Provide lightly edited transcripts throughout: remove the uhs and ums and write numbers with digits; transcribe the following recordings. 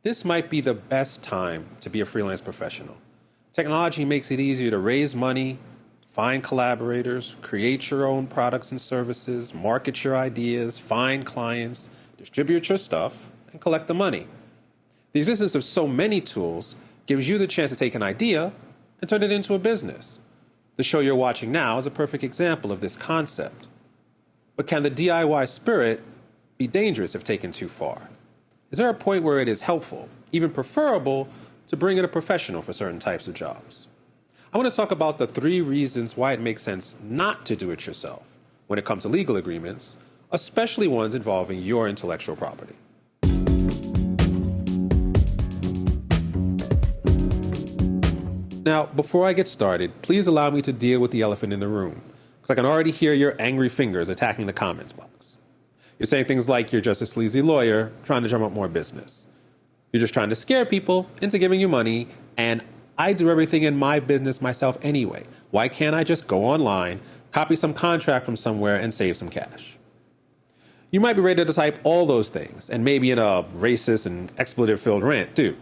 This might be the best time to be a freelance professional. Technology makes it easier to raise money, find collaborators, create your own products and services, market your ideas, find clients, distribute your stuff, and collect the money. The existence of so many tools gives you the chance to take an idea and turn it into a business. The show you're watching now is a perfect example of this concept. But can the DIY spirit be dangerous if taken too far? Is there a point where it is helpful, even preferable, to bring in a professional for certain types of jobs? I want to talk about the 3 reasons why it makes sense not to do it yourself when it comes to legal agreements, especially ones involving your intellectual property. Now, before I get started, please allow me to deal with the elephant in the room, because I can already hear your angry fingers attacking the comments box. You're saying things like you're just a sleazy lawyer trying to drum up more business. You're just trying to scare people into giving you money, and I do everything in my business myself anyway. Why can't I just go online, copy some contract from somewhere, and save some cash? You might be ready to type all those things, and maybe in a racist and expletive-filled rant, too.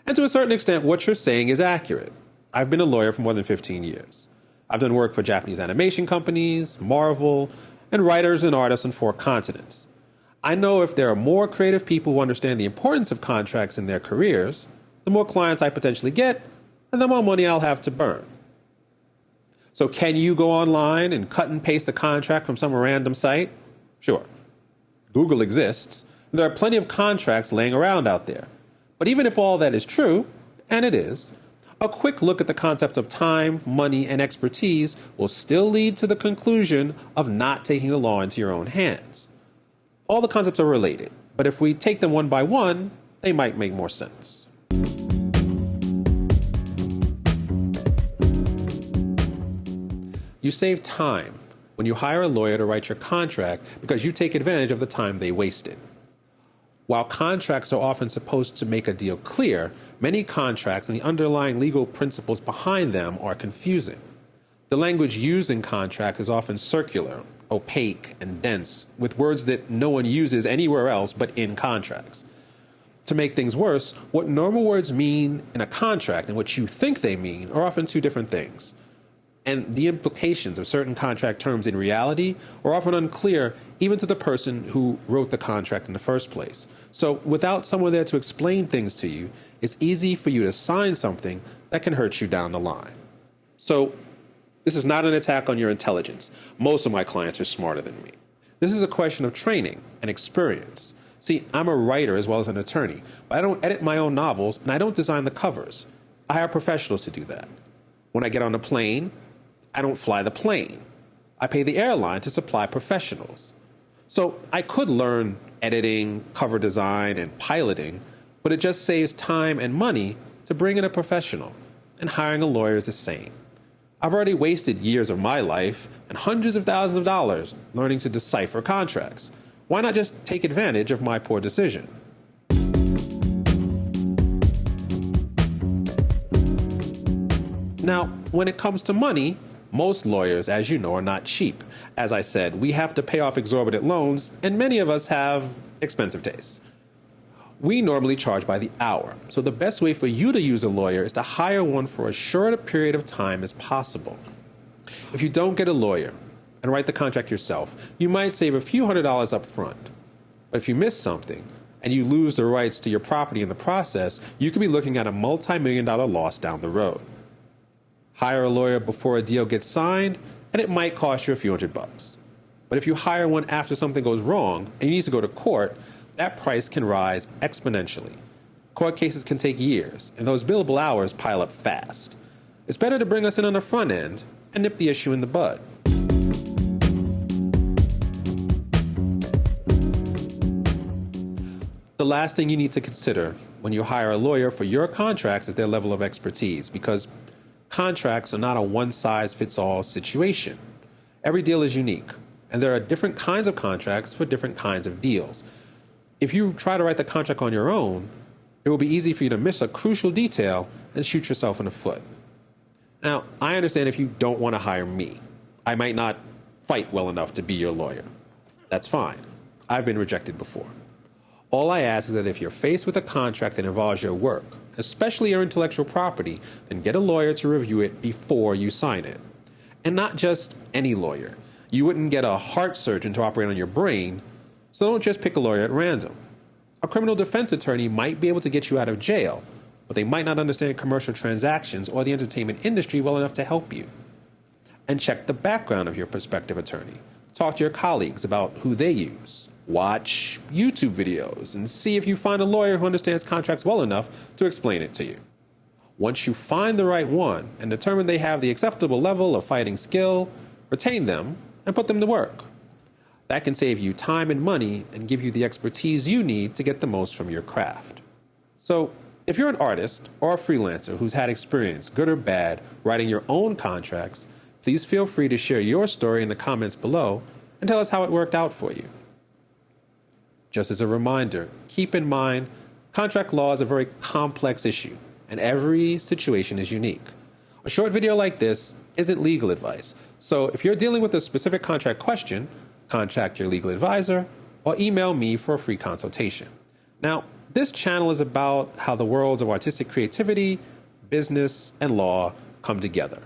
And to a certain extent, what you're saying is accurate. I've been a lawyer for more than 15 years. I've done work for Japanese animation companies, Marvel, and writers and artists on 4 continents. I know if there are more creative people who understand the importance of contracts in their careers, the more clients I potentially get, and the more money I'll have to burn. So can you go online and cut and paste a contract from some random site? Sure. Google exists, and there are plenty of contracts laying around out there. But even if all that is true, and it is, a quick look at the concept of time, money, and expertise will still lead to the conclusion of not taking the law into your own hands. All the concepts are related, but if we take them one by one, they might make more sense. You save time when you hire a lawyer to write your contract because you take advantage of the time they wasted. While contracts are often supposed to make a deal clear, many contracts and the underlying legal principles behind them are confusing. The language used in contracts is often circular, opaque, and dense, with words that no one uses anywhere else but in contracts. To make things worse, what normal words mean in a contract and what you think they mean are often 2 different things. And the implications of certain contract terms in reality are often unclear even to the person who wrote the contract in the first place. So without someone there to explain things to you, it's easy for you to sign something that can hurt you down the line. So this is not an attack on your intelligence. Most of my clients are smarter than me. This is a question of training and experience. See, I'm a writer as well as an attorney, but I don't edit my own novels and I don't design the covers. I hire professionals to do that. When I get on a plane, I don't fly the plane. I pay the airline to supply professionals. So I could learn editing, cover design, and piloting, but it just saves time and money to bring in a professional, and hiring a lawyer is the same. I've already wasted years of my life and hundreds of thousands of dollars learning to decipher contracts. Why not just take advantage of my poor decision? Now, when it comes to money, most lawyers, as you know, are not cheap. As I said, we have to pay off exorbitant loans, and many of us have expensive tastes. We normally charge by the hour, so the best way for you to use a lawyer is to hire one for as short a period of time as possible. If you don't get a lawyer and write the contract yourself, you might save a few $100s up front. But if you miss something and you lose the rights to your property in the process, you could be looking at a multi-million-dollar loss down the road. Hire a lawyer before a deal gets signed, and it might cost you a few $100s. But if you hire one after something goes wrong and you need to go to court, that price can rise exponentially. Court cases can take years, and those billable hours pile up fast. It's better to bring us in on the front end and nip the issue in the bud. The last thing you need to consider when you hire a lawyer for your contracts is their level of expertise, because contracts are not a one-size-fits-all situation. Every deal is unique, and there are different kinds of contracts for different kinds of deals. If you try to write the contract on your own, it will be easy for you to miss a crucial detail and shoot yourself in the foot. Now, I understand if you don't want to hire me. I might not fight well enough to be your lawyer. That's fine. I've been rejected before. All I ask is that if you're faced with a contract that involves your work, especially your intellectual property, then get a lawyer to review it before you sign it. And not just any lawyer. You wouldn't get a heart surgeon to operate on your brain, so don't just pick a lawyer at random. A criminal defense attorney might be able to get you out of jail, but they might not understand commercial transactions or the entertainment industry well enough to help you. And check the background of your prospective attorney. Talk to your colleagues about who they use. Watch YouTube videos and see if you find a lawyer who understands contracts well enough to explain it to you. Once you find the right one and determine they have the acceptable level of fighting skill, retain them and put them to work. That can save you time and money and give you the expertise you need to get the most from your craft. So, if you're an artist or a freelancer who's had experience, good or bad, writing your own contracts, please feel free to share your story in the comments below and tell us how it worked out for you. Just as a reminder, keep in mind, contract law is a very complex issue, and every situation is unique. A short video like this isn't legal advice, so if you're dealing with a specific contract question, contact your legal advisor or email me for a free consultation. Now, this channel is about how the worlds of artistic creativity, business, and law come together.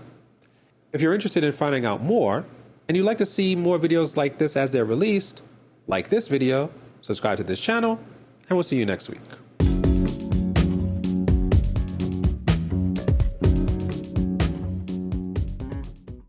If you're interested in finding out more, and you'd like to see more videos like this as they're released, like this video, subscribe to this channel, and we'll see you next week.